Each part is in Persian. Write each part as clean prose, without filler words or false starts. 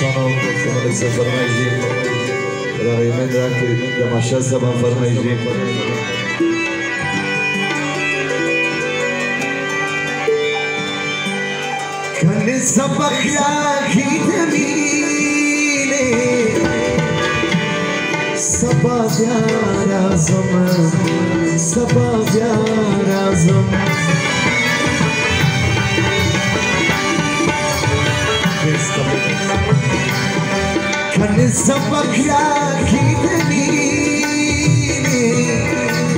دوستانو شما لسه فرمایشید برای من را که دماشه سبا فرمایشید کنه سبق یاکی دمینه سبا بیار ازم سبا بیار ازم کنه سبق یاکی دمینه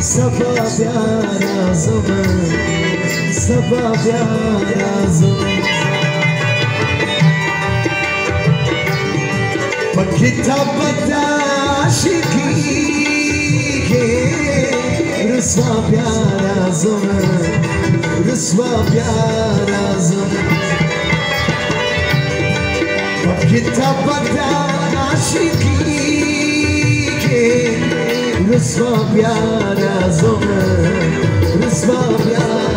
سبا بیار ازم سبا بیار ازم کتاب عاشقی که رسوا پیار ازم رسوا پیار ازم کتاب عاشقی که رسوا پیار ازم رسوا پیار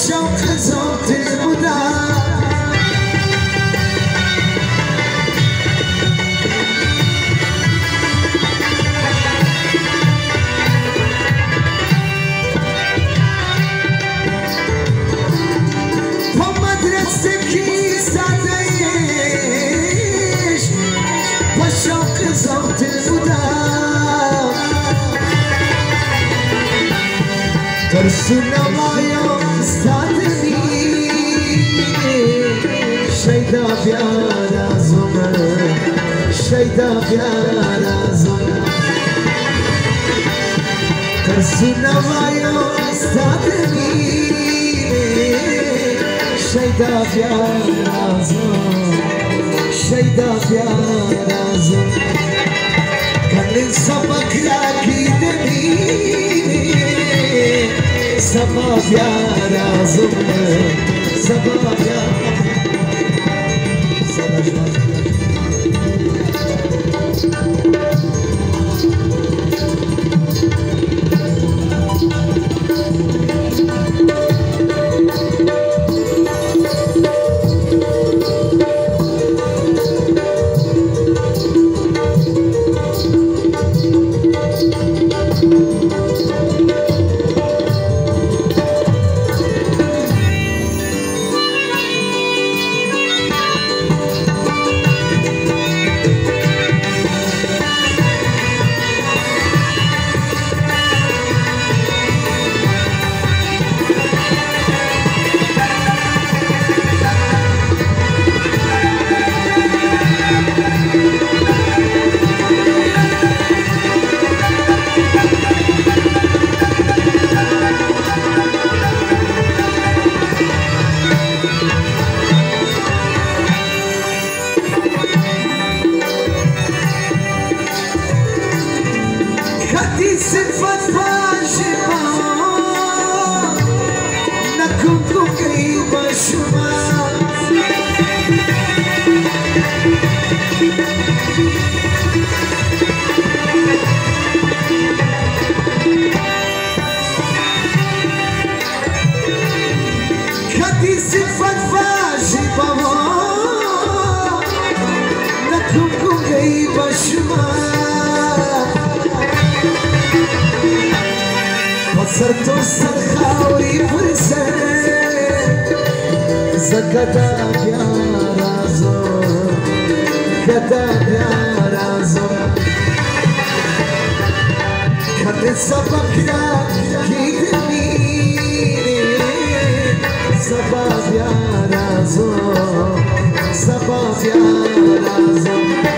شوق صوت الهدى ومدرستك ستعيش وشوق صوت الهدى ترسلنا ما يوم شیدا پیار ازم شیدا پیار ازم ترسو نوایو استادنی شیدا پیار ازم شیدا پیار ازم کنن سبق یاکی دمینی سبا پیار ازم سبا پیار صفت واجبة نكون قريبة شوية هذه صفت واجبة نكون قريبة شوية صرت الخاوري فرسة زكتا يا رازو كتا يا رازو كت سبق يا كيدني سبب يا رازو سبب يا رازو